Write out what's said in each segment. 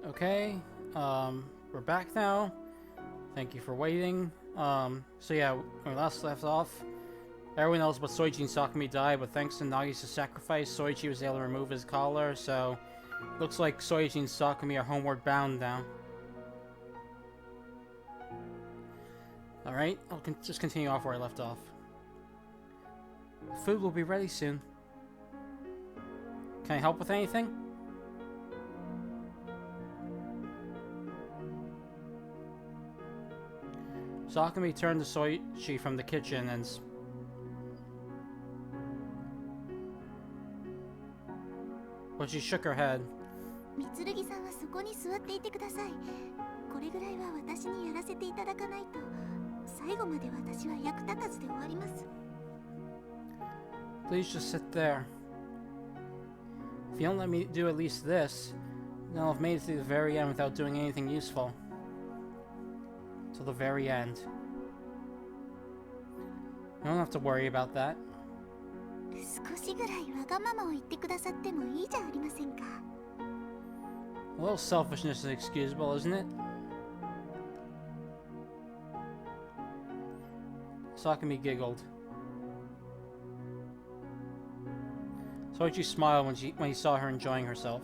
Okay, we're back now. Thank you for waiting. So yeah, when we last left off, everyone knows but Soichi and Sakumi died, but thanks to Nagisa's sacrifice, Soichi was able to remove his collar, so looks like Soichi and Sakumi are homeward bound now. Alright, I'll just continue off where I left off. Food will be ready soon. Can I help with anything? Sakumi turned to Soichi from the kitchen and... But she shook her head. 三剣さんはそこに座っていてください。これぐらいは私にやらせていただかないと、最後まで私は役立たずで終わります。Please just sit there. If you don't let me do at least this, then I'll have made it to the very end without doing anything useful. Till the very end. You don't have to worry about that. 少しぐらいわがままを言ってくださってもいいじゃありませんか。A little selfishness is excusable, isn't it? Sakumi giggled. Soichi smiled when he saw her enjoying herself.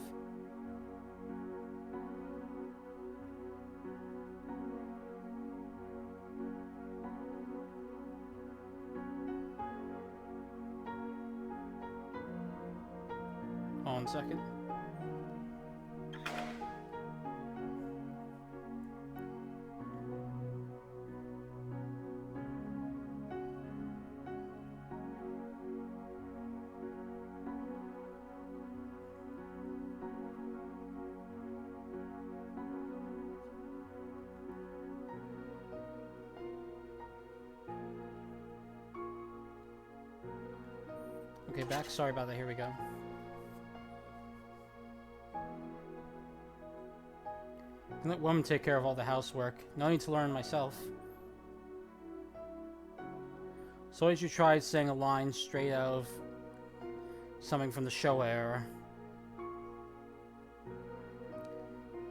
Hold on a second. Okay, back. Sorry about that. Here we go. And let women take care of all the housework. No need to learn myself. Soichi tried saying a line straight out of something from the Showa era.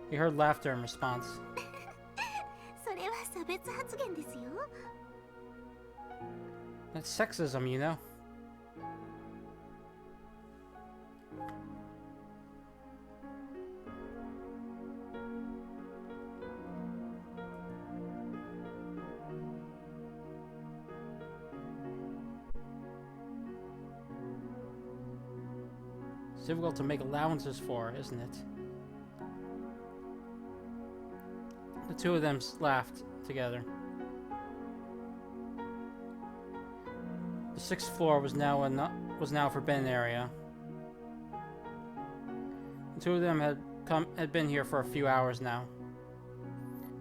He heard laughter in response. それは差別発言ですよ。That's sexism, you know. It's difficult to make allowances for, isn't it? The two of them laughed together. The 6th floor was now a forbidden area. The two of them had been here for a few hours now.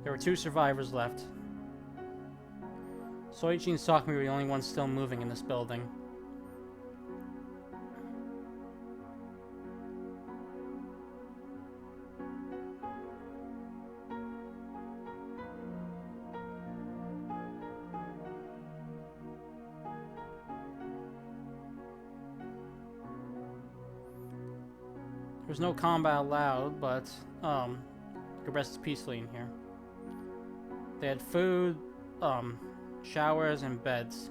There were 2 survivors left. Soichi and Sakumi were the only ones still moving in this building. There's no combat allowed, but you could rest peacefully in here. They had food, showers, and beds.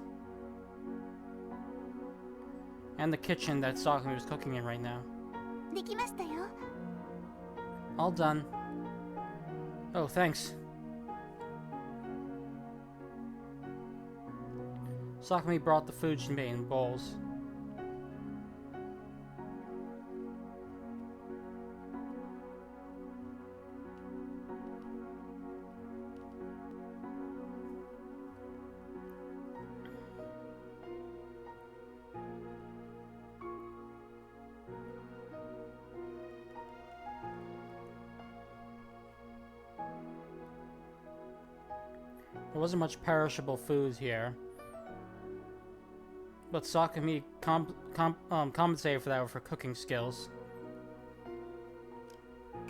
And the kitchen that Sakumi was cooking in right now. できましたよ。All done. Oh, thanks. Sakumi brought the food she made in bowls. There wasn't much perishable food here, but Sakumi compensated for that with her cooking skills.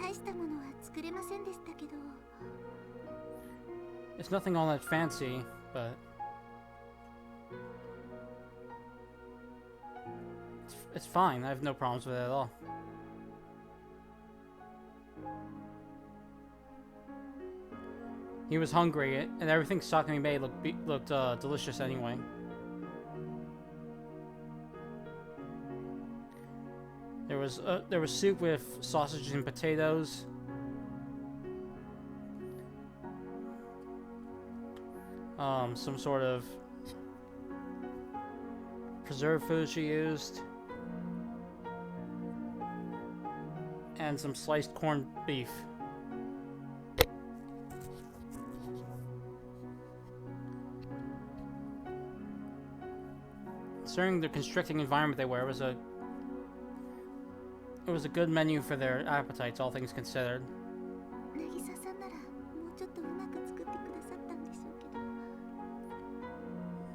大したものは作れませんでしたけど。It's nothing all that fancy, but it's fine. I have no problems with it at all. He was hungry, and everything Sakami made looked delicious anyway. There was soup with sausage and potatoes. Some sort of preserved food she used, and some sliced corned beef. Considering the constricting environment they were, it was a good menu for their appetites, all things considered. 渚さんならもうちょっとうまく作ってくださったんでしょうけど。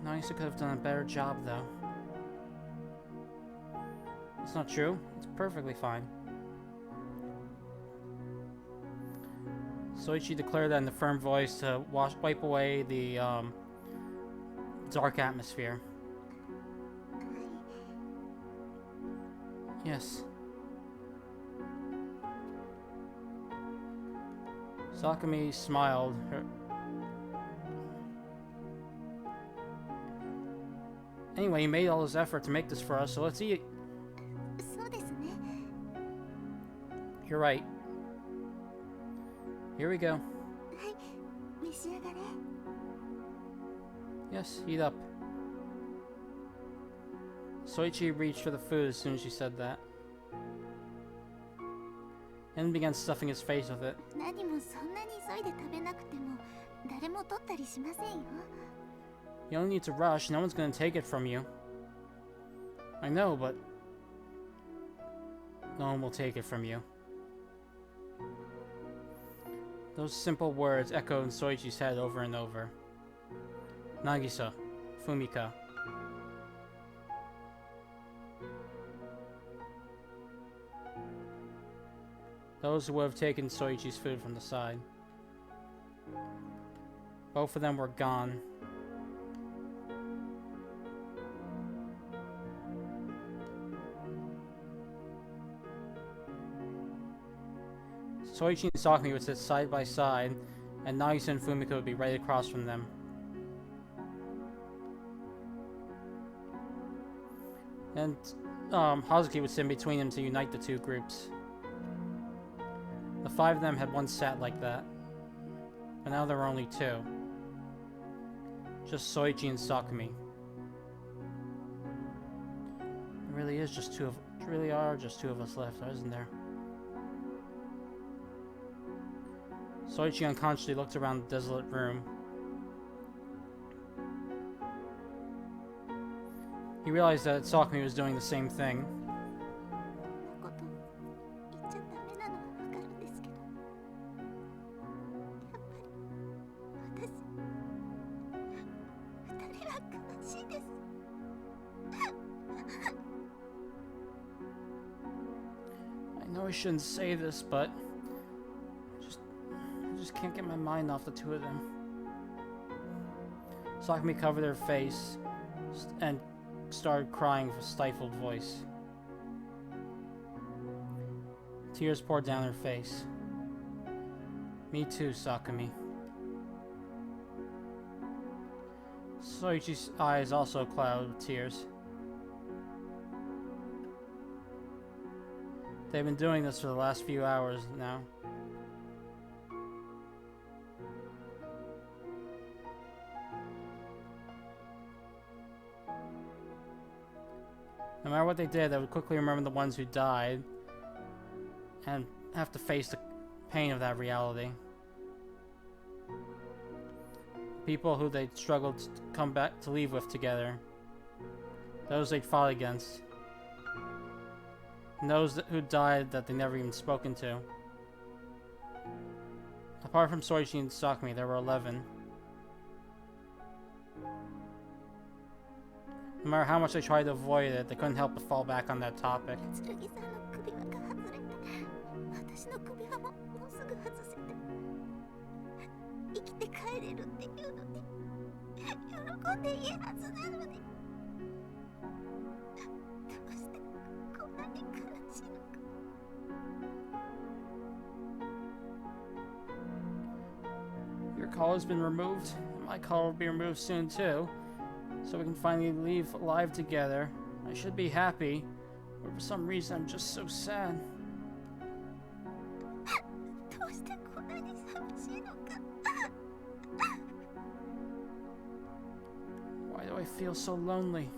Nagisa could have done a better job, though. It's not true. It's perfectly fine. Soichi declared that in a firm voice to wipe away the dark atmosphere. Yes. Sakami smiled. Anyway, he made all his effort to make this for us, so let's eat. そうですね。 You're right. Here we go. はい、召し上がれ。 Yes, eat up. Soichi reached for the food as soon as she said that, and began stuffing his face with it. 何もそんなに急いで食べなくても誰も取ったりしませんよ。 You don't need to rush, no one's gonna take it from you. I know, but no one will take it from you. Those simple words echoed in Soichi's head over and over. Nagisa, Fumika. Those who would have taken Soichi's food from the side. Both of them were gone. Soichi and Sakami would sit side by side, and Nagisa and Fumika would be right across from them. And Hazuki would sit in between them to unite the two groups. The five of them had once sat like that, but now there were only two. Just Soichi and Sakami. There really are just two of us left, isn't there? Soichi unconsciously looked around the desolate room. He realized that Sakami was doing the same thing. こんなこと言っちゃダメなのはわかるんですけど、やっぱり私、二人は悲しいです。 I know I shouldn't say this, but I just can't get my mind off the two of them. Sakami covered her face and started crying with a stifled voice. Tears poured down her face. Me too, Sakami. Soichi's eyes also clouded with tears. They've been doing this for the last few hours now. No matter what they did, they would quickly remember the ones who died and have to face the pain of that reality. People who they struggled to come back to leave with together. Those they fought against. And those who died that they never even spoken to. Apart from Soichi and Sakami, there were 11. No matter how much they tried to avoid it, they couldn't help but fall back on that topic. 剣さんの首輪が外れて、私の首輪ももうすぐ外せて、生きて帰れるっていうのに喜んでいいはずなのに、どうしてこんなに悲しいのか。collar's been removed. My collar will be removed soon too. So we can finally leave alive together. I should be happy, but for some reason I'm just so sad. どうしてこんなに寂しいのか。 Why do I feel so lonely?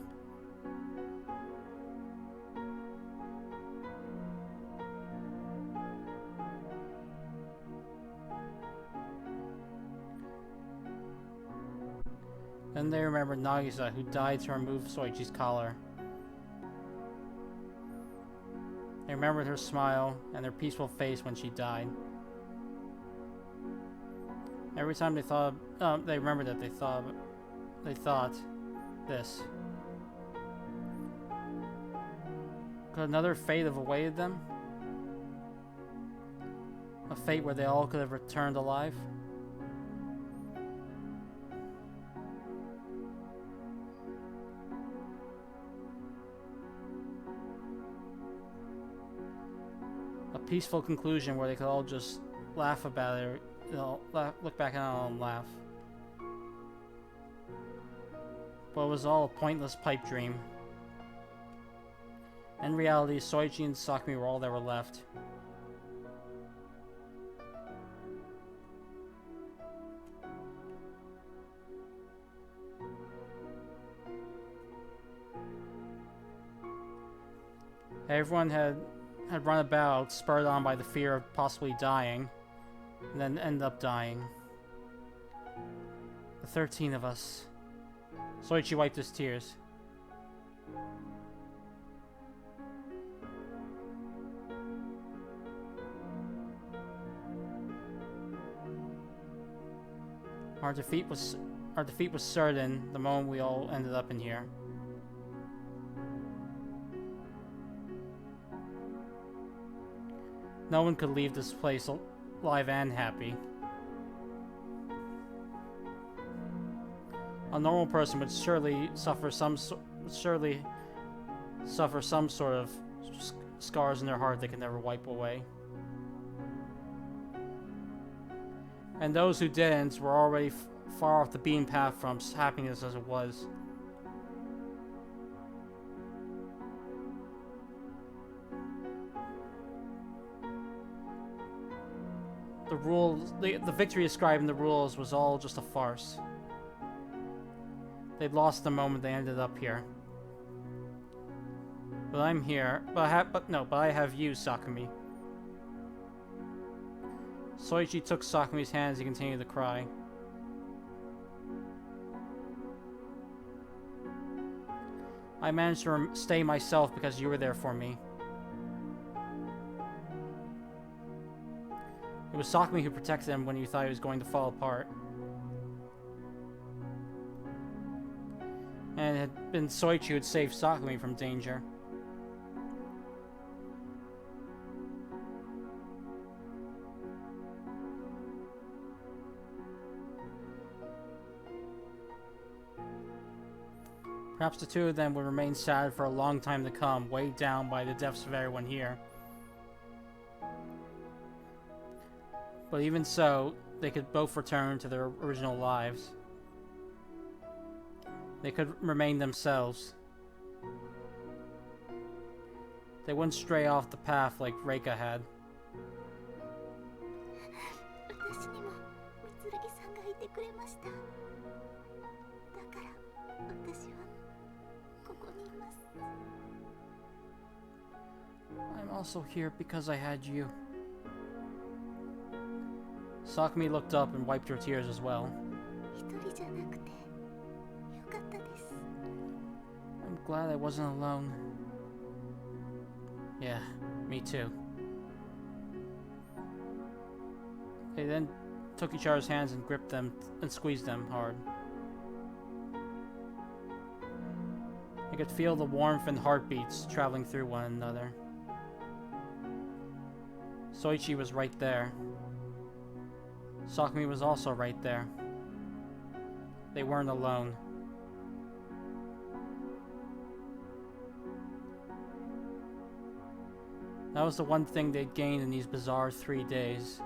Then they remembered Nagisa, who died to remove Soichi's collar. They remembered her smile and her peaceful face when she died. Every time they thought, they remembered that they thought this. Could another fate have awaited them? A fate where they all could have returned alive? A peaceful conclusion where they could all just laugh about it, or look back on it and laugh. But it was all a pointless pipe dream. In reality, Soichi and Sakumi were all that were left. Everyone had run about, spurred on by the fear of possibly dying, and then ended up dying. The 13 of us. Soichi wiped his tears. Our defeat was certain the moment we all ended up in here. No one could leave this place alive and happy. A normal person would surely suffer some sort of scars in their heart they can never wipe away. And those who didn't were already far off the beaten path from happiness as it was. The victory ascribed in the rules was all just a farce. They'd lost the moment they ended up here. But I'm here. But I have you, Sakumi. Soichi took Sakumi's hand as he continued to cry. I managed to stay myself because you were there for me. It was Sakumi who protected him when you thought he was going to fall apart. And it had been Soichi who had saved Sakumi from danger. Perhaps the two of them would remain sad for a long time to come, weighed down by the deaths of everyone here. But even so, they could both return to their original lives. They could remain themselves. They wouldn't stray off the path like Reika had. 私にも三剣さんがいてくれました。だから私はここにいます。 I'm also here because I had you. Sakumi looked up and wiped her tears as well. 一人じゃなくてよかったです。 I'm glad I wasn't alone. Yeah, me too. They then took each other's hands and gripped them and squeezed them hard. They could feel the warmth and heartbeats traveling through one another. Soichi was right there. Sakumi was also right there. They weren't alone. That was the one thing they'd gained in these bizarre 3 days.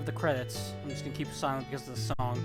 have the credits. I'm just gonna keep silent because of the song.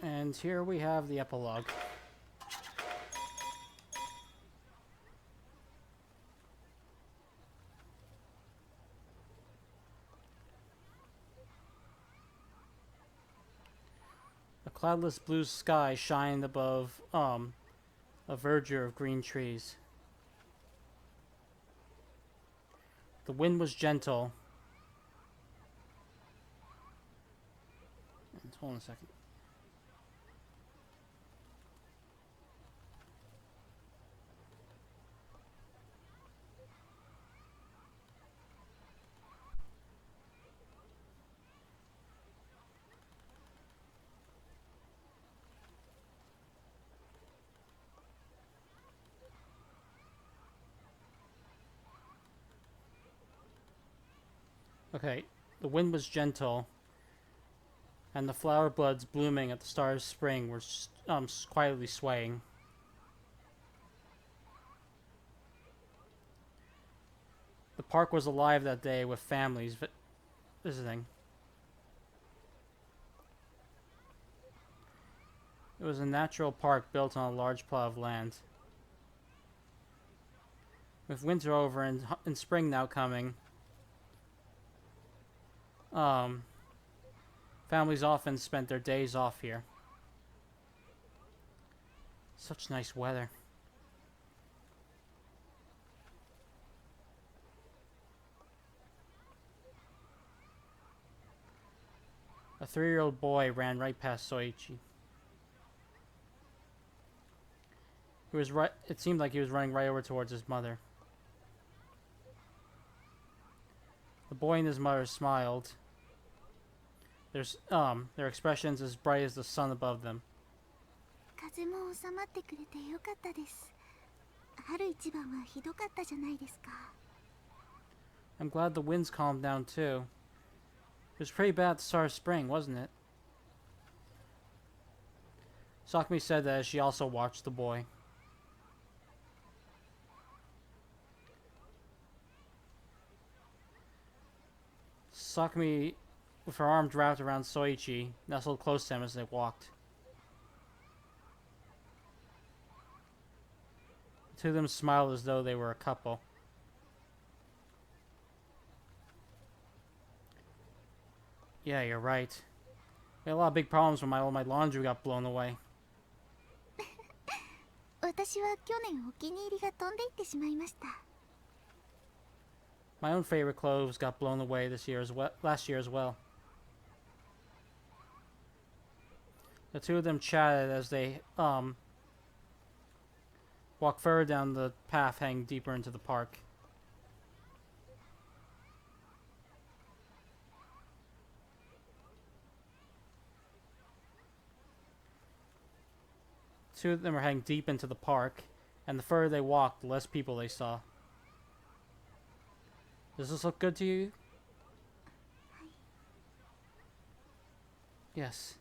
And here we have the epilogue. A cloudless blue sky shined above a verdure of green trees. The wind was gentle. Hold on a second. Okay, the wind was gentle, and the flower buds blooming at the start of spring were quietly swaying. The park was alive that day with families visiting. It was a natural park built on a large plot of land. With winter over and spring now coming, families often spent their days off here. Such nice weather. A 3-year-old boy ran right past Soichi. It seemed like he was running right over towards his mother. The boy and his mother smiled. Their expressions as bright as the sun above them. 風も収まってくれてよかったです。春一番はひどかったじゃないですか。I'm glad the winds calmed down too. It was pretty bad at the start of spring, wasn't it? Sakumi said that as she also watched the boy. Sakumi, with her arms wrapped around Soichi, nestled close to him as they walked. Two of them smiled as though they were a couple. Yeah, you're right. We had a lot of big problems when all my laundry got blown away. 私は去年お気に入りが飛んでいってしまいました。 My own favorite clothes got blown away last year as well. The two of them chatted as they walked further down the path heading deeper into the park. Two of them were heading deep into the park, and the further they walked, the less people they saw. Does this look good to you? Yes.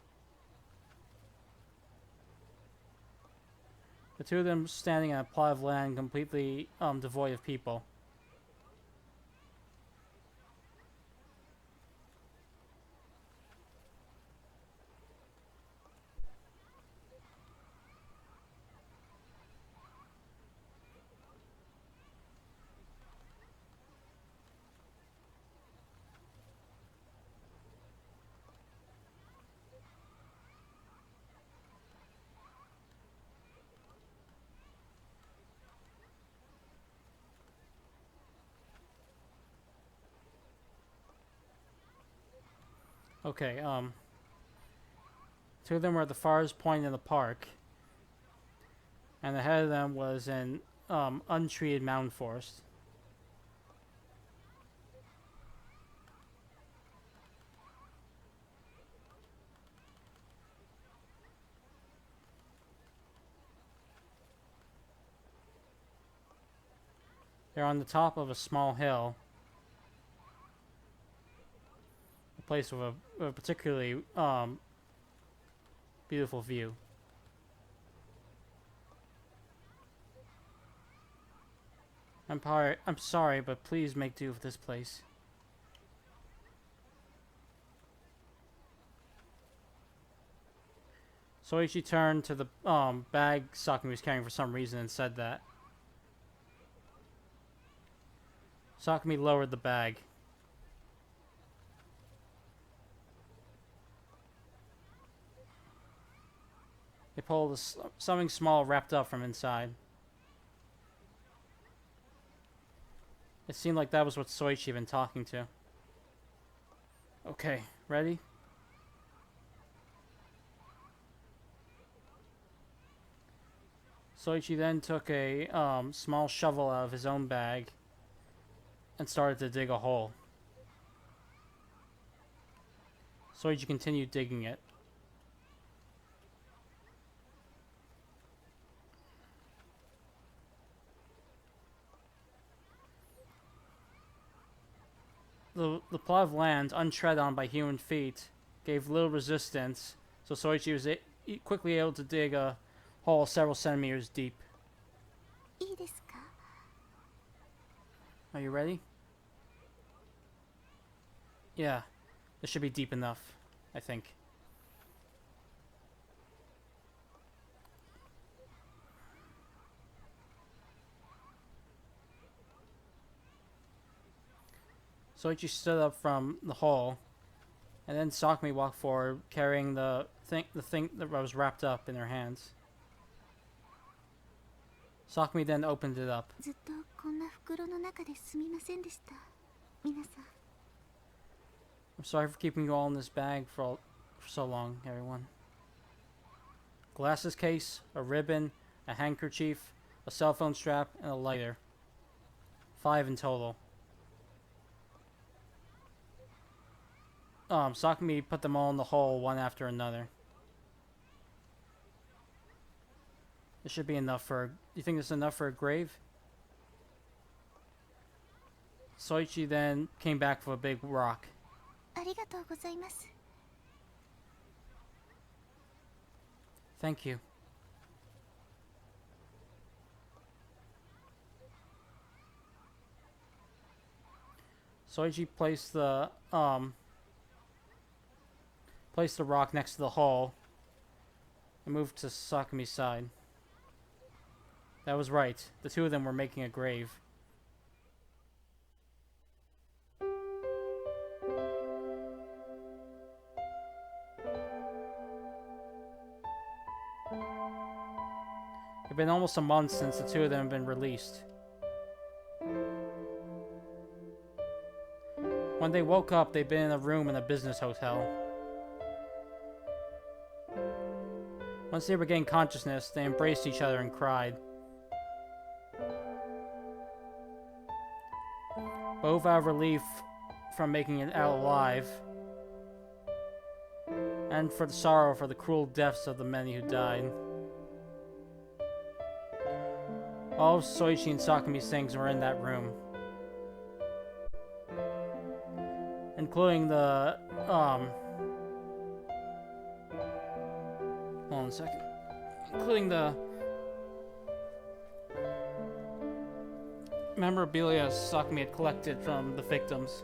The two of them standing in a plot of land completely devoid of people. Okay, two of them were at the farthest point in the park, and ahead of them was an untreated mountain forest. They're on the top of a small hill, a place with a particularly beautiful view. I'm sorry, but please make do with this place. Soichi turned to the bag Sakumi was carrying for some reason and said that. Sakumi lowered the bag. They pulled something small wrapped up from inside. It seemed like that was what Soichi had been talking to. Okay, ready? Soichi then took a small shovel out of his own bag and started to dig a hole. Soichi continued digging it. The plot of land, untread on by human feet, gave little resistance, so Soichi was quickly able to dig a hole several centimeters deep. いいですか? Are you ready? Yeah, this should be deep enough, I think. Soichi stood up from the hole, and then Sakumi walked forward, carrying the thing that was wrapped up in her hands. Sakumi then opened it up. ずっとこんな袋の中ですみませんでした。皆さん。I'm sorry for keeping you all in this bag for so long, everyone. Glasses case, a ribbon, a handkerchief, a cell phone strap, and a lighter. 5 in total. Sakumi put them all in the hole one after another. This should be enough for... You think this is enough for a grave? Soichi then came back with a big rock. ありがとうございます。 Thank you. Soichi placed the rock next to the hole and moved to Sakumi's side. That was right. The two of them were making a grave. It had been almost a month since the two of them had been released. When they woke up, they'd been in a room in a business hotel. Once they regained consciousness, they embraced each other and cried. Both out of relief from making it out alive, and for the sorrow for the cruel deaths of the many who died. All of Soichi and Sakumi's things were in that room, including the, hold on a second. Including the memorabilia Sakumi had collected from the victims.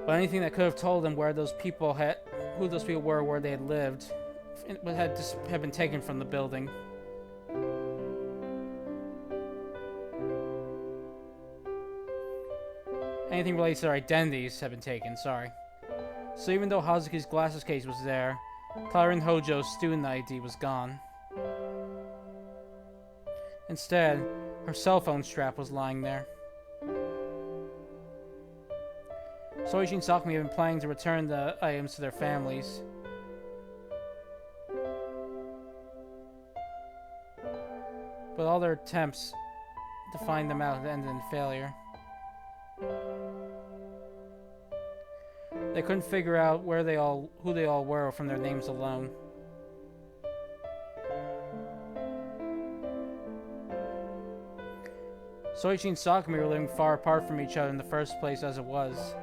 But anything that could have told them where those people had, who those people were, where they had lived, had been taken from the building. Anything related to their identities had been taken, sorry. So even though Hazuki's glasses case was there, Clara and Hojo's student ID was gone. Instead, her cell phone strap was lying there. Soichi and Sakumi had been planning to return the items to their families. But all their attempts to find them out had ended in failure. They couldn't figure out who they all were from their names alone. Soichi and Sakumi were living far apart from each other in the first place as it was.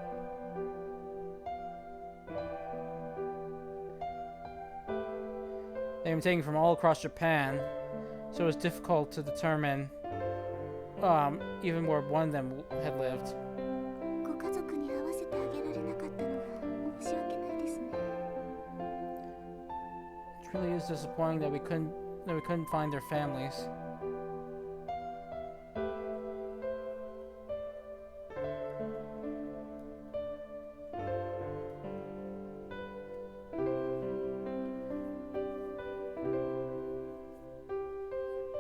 They had been taken from all across Japan, so it was difficult to determine even where one of them had lived. It really is disappointing that we couldn't find their families.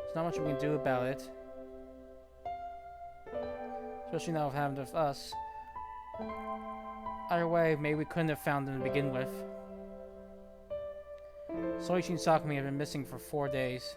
There's not much we can do about it. Especially now with having with us. Either way, maybe we couldn't have found them to begin with. Soichi and Sakumi have been missing for 4 days.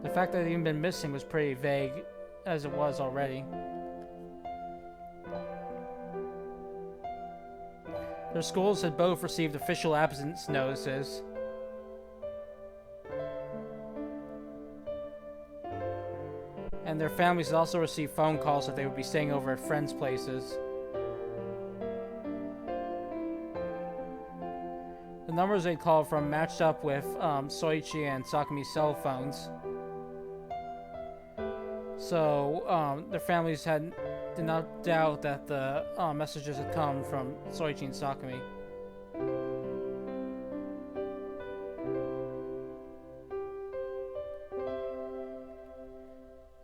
The fact that they'd even been missing was pretty vague, as it was already. Their schools had both received official absence notices. And their families had also received phone calls that they would be staying over at friends' places. The numbers they called from matched up with Soichi and Sakumi's cell phones. So, their families did not doubt that the messages had come from Soichi and Sakumi.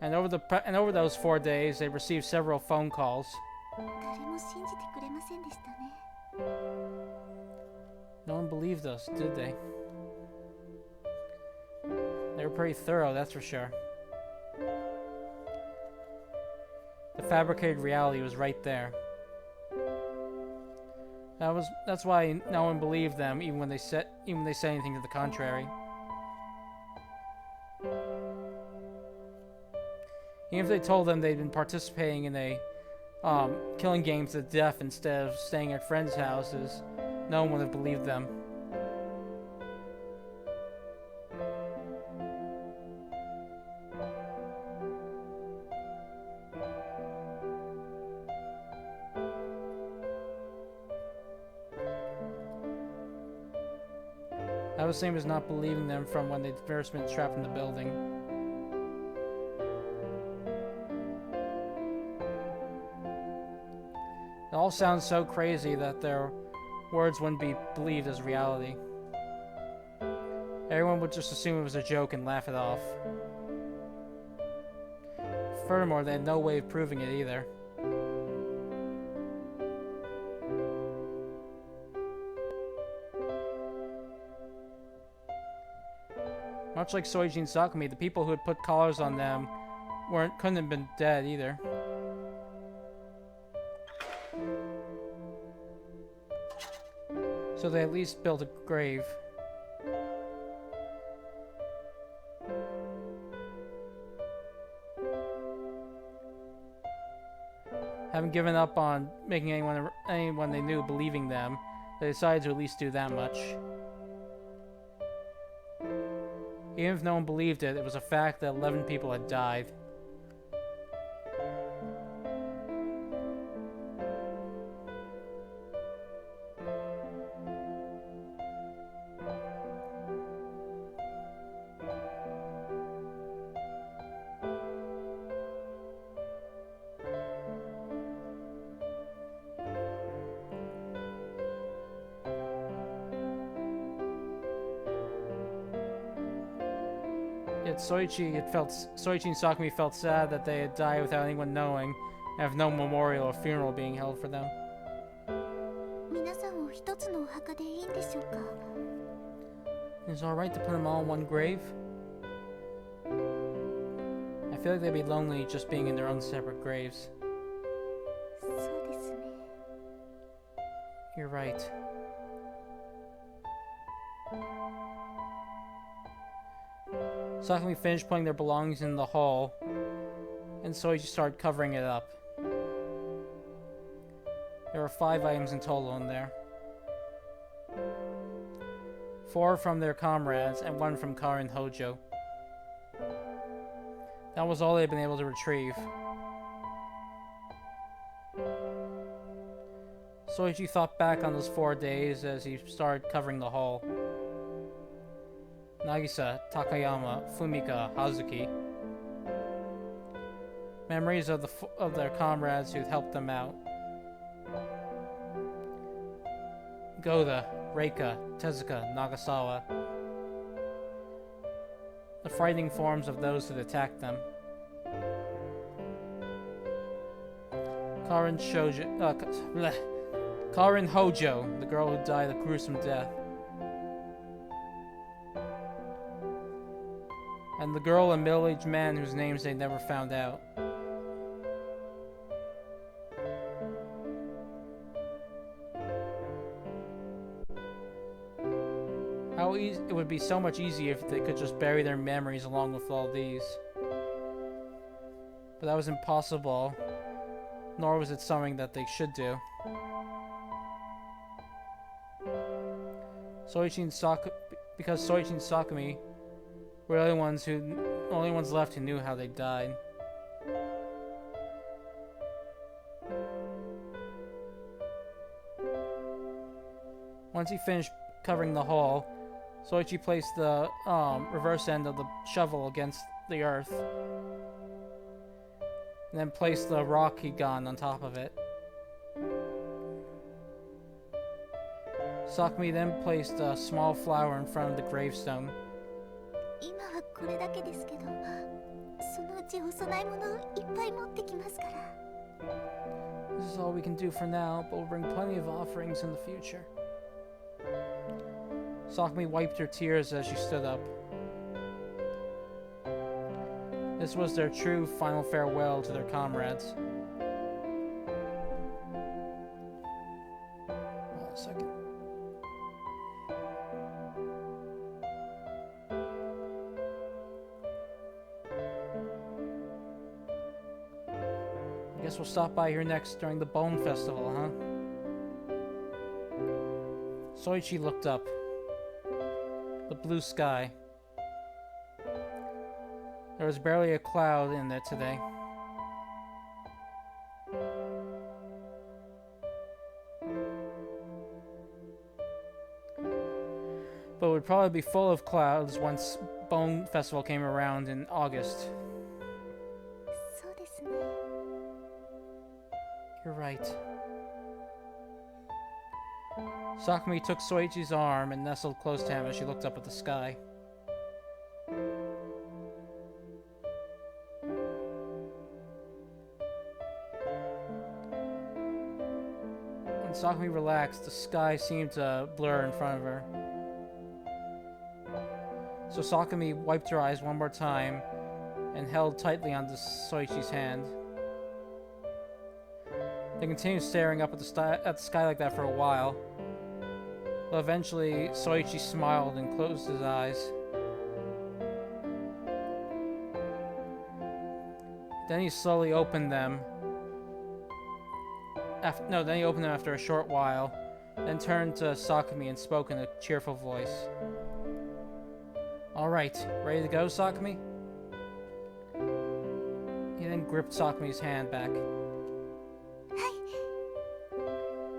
And over those 4 days, they received several phone calls. No one believed us, did they? They were pretty thorough, that's for sure. The fabricated reality was right there. That's why no one believed them, even when they said anything to the contrary. Even if they told them they'd been participating in a killing games to death instead of staying at friends' houses, no one would have believed them. That was the same as not believing them from when they'd first been trapped in the building. It all sounds so crazy that their words wouldn't be believed as reality. Everyone would just assume it was a joke and laugh it off. Furthermore, they had no way of proving it either. Much like Soichi and Sakumi, the people who had put collars on them couldn't have been dead either. So they at least built a grave. Having given up on making anyone they knew believing them, they decided to at least do that much. Even if no one believed it, it was a fact that 11 people had died. Yet Soichi and Sakumi felt sad that they had died without anyone knowing, and have no memorial or funeral being held for them. 皆さんを一つのお墓でいいんでしょうか? Is it alright to put them all in one grave? I feel like they'd be lonely just being in their own separate graves. そうですね。 You're right. Sakumi finished putting their belongings in the hall, and Soichi started covering it up. There were 5 items in total in there. 4 from their comrades, and 1 from Karin Hojo. That was all they'd been able to retrieve. Soichi thought back on those 4 days as he started covering the hall. Nagisa, Takayama, Fumika, Hazuki. Memories of their comrades who'd helped them out. Goda, Reika, Tezuka, Nagasawa. The frightening forms of those who'd attacked them. Karin Hojo, the girl who died a gruesome death. And the girl and middle-aged man whose names they never found out. It would be so much easier if they could just bury their memories along with all these. But that was impossible, nor was it something that they should do. Because Soichi and Sakumi were the only ones left who knew how they died. Once he finished covering the hall, Soichi placed the reverse end of the shovel against the earth, and then placed the rock he'd gotten on top of it. Sakumi then placed a small flower in front of the gravestone. 今はこれだけですけど、そのうちお供え物をいっぱい持ってきますから。 This is all we can do for now, but we'll bring plenty of offerings in the future. Sakumi wiped her tears as she stood up. This was their true final farewell to their comrades. Hold on a second. I Guess we'll stop by here next during the Bone Festival, huh? Soichi looked up. The blue sky. There was barely a cloud in it today. But it would probably be full of clouds once Bone Festival came around in August. そうですね。 You're right. Sakumi took Soichi's arm and nestled close to him as she looked up at the sky. When Sakumi relaxed, the sky seemed to blur in front of her. So Sakumi wiped her eyes one more time and held tightly onto Soichi's hand. They continued staring up at the sky like that for a while. But eventually, Soichi smiled and closed his eyes. Then he slowly opened them. Then he opened them after a short while, then turned to Sakumi and spoke in a cheerful voice. Alright, ready to go, Sakumi? He then gripped Sakumi's hand back.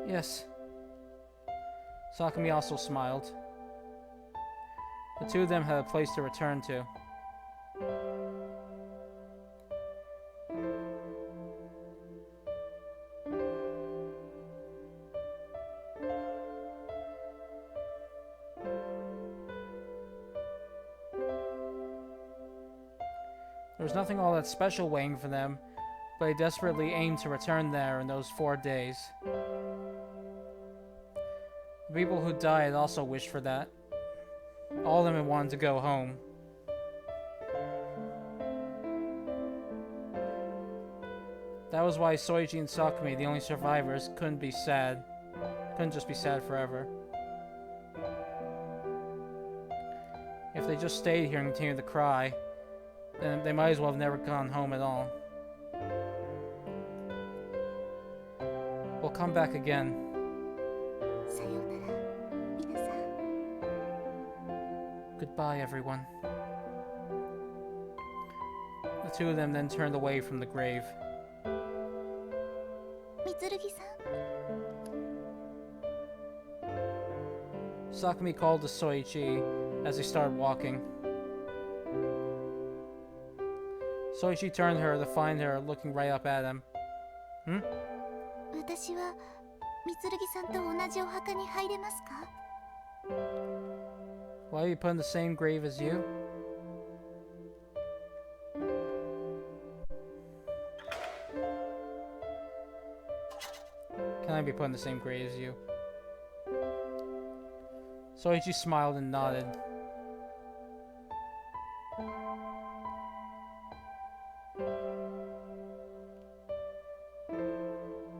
Yes. Sakumi also smiled. The two of them had a place to return to. There was nothing all that special waiting for them, but they desperately aimed to return there in those 4 days. The people who died also wished for that. All of them had wanted to go home. That was why Soichi and Sakumi, the only survivors, couldn't just be sad forever. If they just stayed here and continued to cry, then they might as well have never gone home at all. We'll come back again. さようなら、皆さん。 Goodbye, everyone. The two of them then turned away from the grave. みつるぎさん。 Sakumi called to Soichi as they started walking. Soichi turned to her to find her looking right up at him. 私はみつるぎさんと同じお墓に入れますか？ Why are you put in the same grave as you? Can I be put in the same grave as you? Soichi smiled and nodded.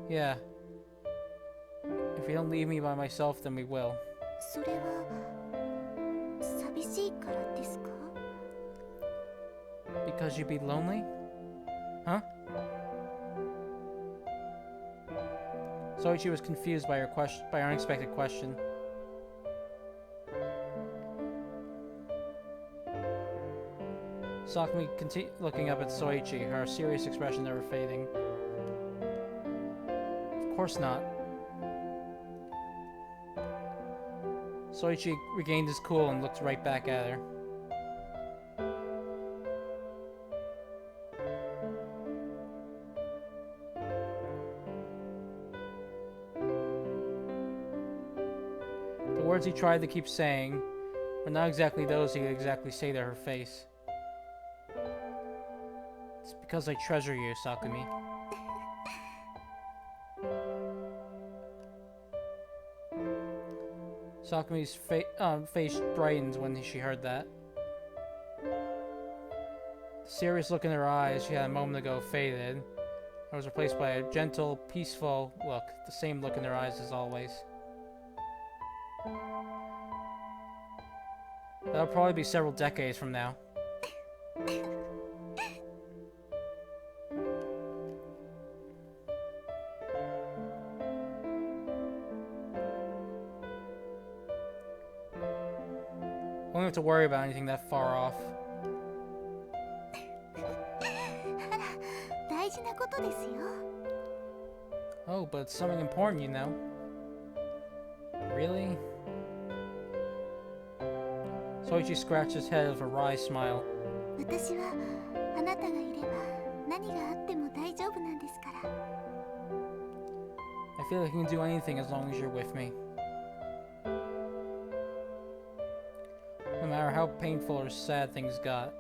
Yeah. If you don't leave me by myself, then we will. それは寂しいからですか？ Because you'd be lonely? Huh? Soichi was confused by her unexpected question. Sakumi continued looking up at Soichi, her serious expression never fading. Of course not. Soichi regained his cool and looked right back at her. The words he tried to keep saying were not exactly those he could exactly say to her face. It's because I treasure you, Sakumi. Sakumi's face brightened when she heard that. The serious look in her eyes she had a moment ago faded and was replaced by a gentle, peaceful look, the same look in her eyes as always. That'll probably be several decades from now. Won't have to worry about anything that far off. あら、大事なことですよ。 Oh, but it's something important, you know. Really? Soichi scratched his head with a wry smile. 私はあなたがいれば何があっても大丈夫なんですから。 I feel like I can do anything as long as you're with me. No matter how painful or sad things got.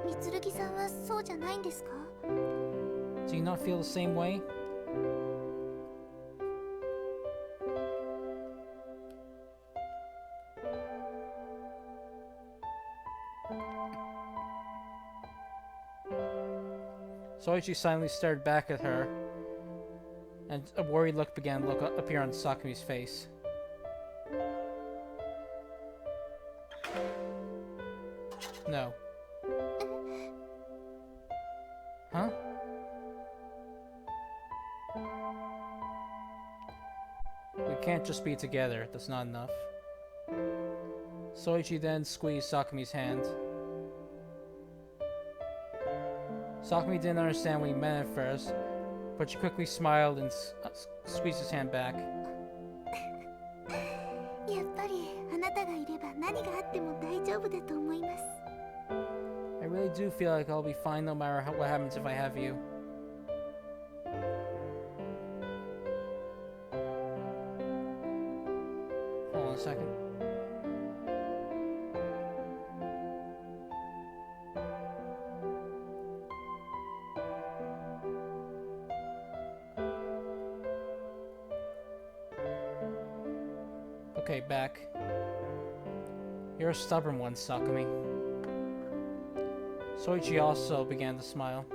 みつるぎさんはそうじゃないんですか？ Do you not feel the same way? Soichi silently stared back at her, and a worried look began to appear on Sakumi's face. No. Huh? We can't just be together, that's not enough. Soichi then squeezed Sakumi's hand. Sakumi didn't understand what he meant at first, but she quickly smiled and squeezed his hand back. やっぱりあなたがいれば何があっても大丈夫だと思います。 I really do feel like I'll be fine no matter what happens if I have you. Hold on a second. Okay, back. You're a stubborn one, Sakumi. Soichi also began to smile.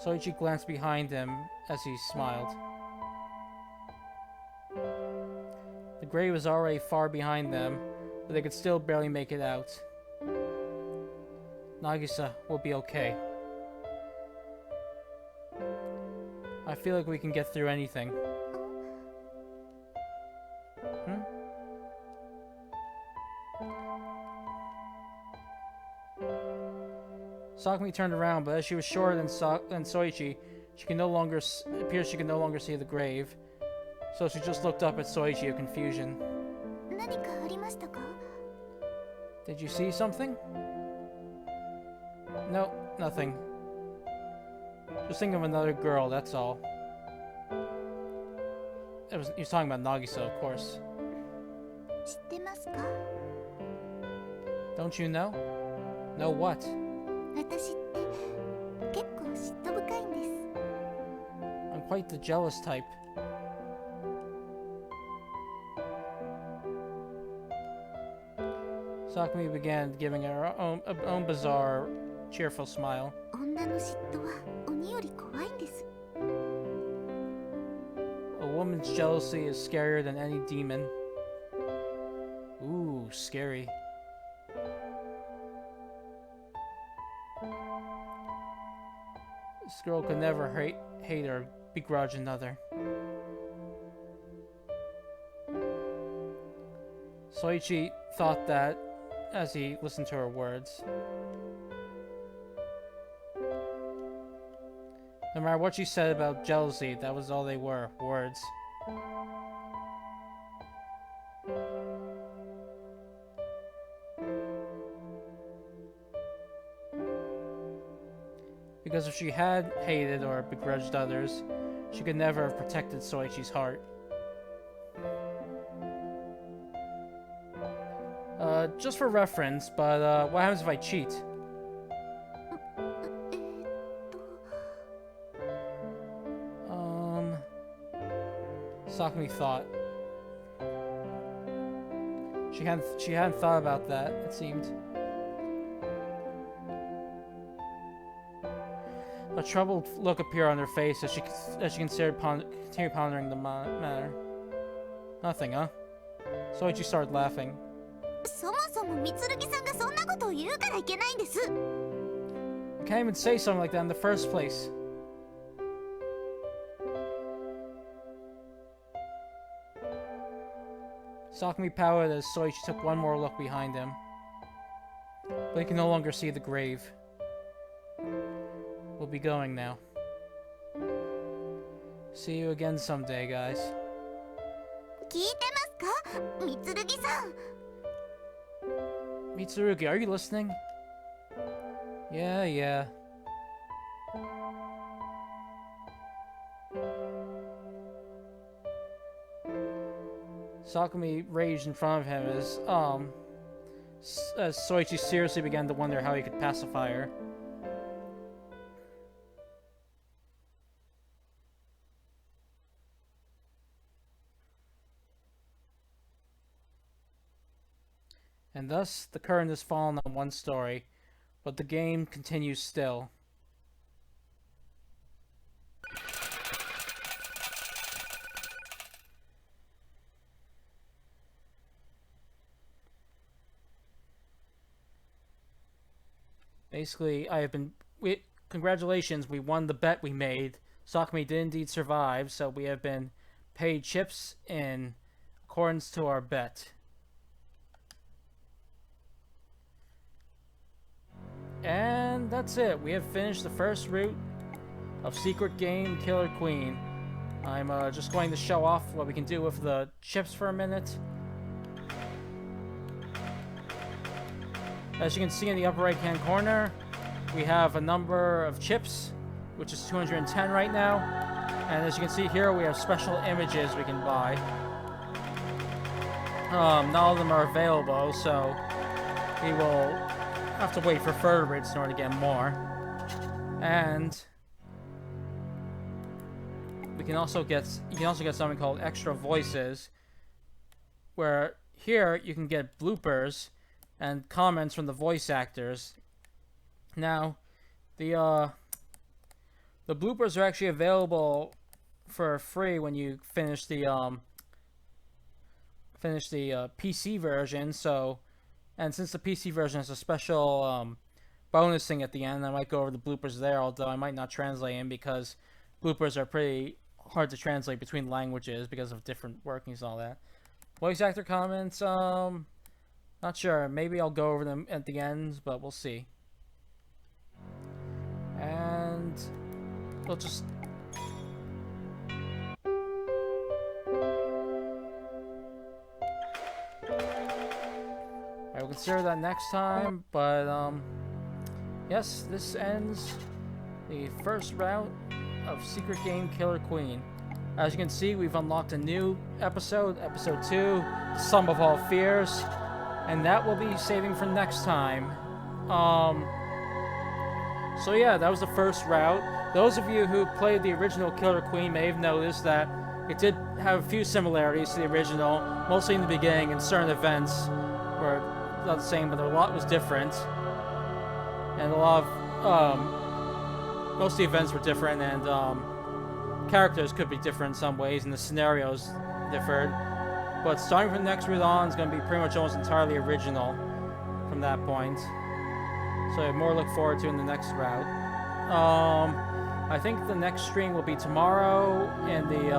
Soichi glanced behind him as he smiled. The grave was already far behind them, but they could still barely make it out. Nagisa will be okay. I feel like we can get through anything. Sakumi turned around, but as she was shorter than Soichi, she could no longer see the grave. So she just looked up at Soichi in confusion. 何かありましたか？ Did you see something? No, nothing. Just think of another girl, that's all. He was talking about Nagisa, of course. 知ってますか？ Don't you know? Know what? 私って結構嫉妬深いんです。 I'm quite the jealous type. Sakumi began giving her own bizarre, cheerful smile. 女の嫉妬は鬼より怖いんです。 A woman's jealousy is scarier than any demon. Ooh, scary. This girl could never hate or begrudge another. Soichi thought that as he listened to her words. No matter what she said about jealousy, that was all they were, words. Because if she had hated or begrudged others, she could never have protected Soichi's heart. Just for reference, but what happens if I cheat? えーっと Sakumi thought. She hadn't thought about that, it seemed. A troubled look appeared on her face as she continued pondering the matter. Nothing, huh? Soichi started laughing. そもそもみつるぎさんがそんなことを言うからいけないんです。 You can't even say something like that in the first place. Sakumi pouted as Soichi took one more look behind him. But he can no longer see the grave. We'll be going now. See you again someday, guys. 聞いてますか、みつるぎさん。 Mitsurugi, are you listening? Yeah. Sakumi raged in front of him as Soichi seriously began to wonder how he could pacify her. And thus, the curtain has fallen on one story, but the game continues still. Basically, congratulations, we won the bet we made. Sakumi did indeed survive, so we have been paid chips in accordance to our bet. And that's it. We have finished the first route of Secret Game Killer Queen. I'm just going to show off what we can do with the chips for a minute. As you can see in the upper right hand corner, we have a number of chips, which is 210 right now. And as you can see here, we have special images we can buy. Not all of them are available, so we will have to wait for further rates in order to get more. And you can also get something called extra voices, where here you can get bloopers and comments from the voice actors. Now, the bloopers are actually available for free when you finish the PC version. So, and since the PC version has a special bonus thing at the end, I might go over the bloopers there. Although I might not translate in because bloopers are pretty hard to translate between languages because of different workings and all that. Voice actor comments, not sure. Maybe I'll go over them at the end, but we'll see. And we'll just... I will consider that next time, but yes, this ends the first route of Secret Game Killer Queen. As you can see, we've unlocked a new episode, episode 2, Sum of All Fears, and that will be saving for next time. So yeah, that was the first route. Those of you who played the original Killer Queen may have noticed that it did have a few similarities to the original, mostly in the beginning, and certain events were not the same, but a lot was different. And a lot of, most of the events were different, and characters could be different in some ways, and the scenarios differed. But starting from the next route on is going to be pretty much almost entirely original from that point. So I have more to look forward to in the next route. I think the next stream will be tomorrow in the,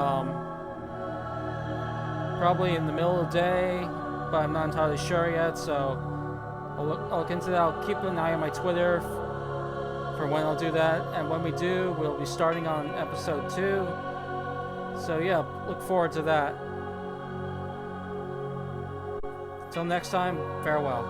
probably in the middle of the day, but I'm not entirely sure yet, so I'll look into that. I'll keep an eye on my Twitter for when I'll do that, and when we do, we'll be starting on episode 2. So yeah, look forward to that. Till next time, farewell.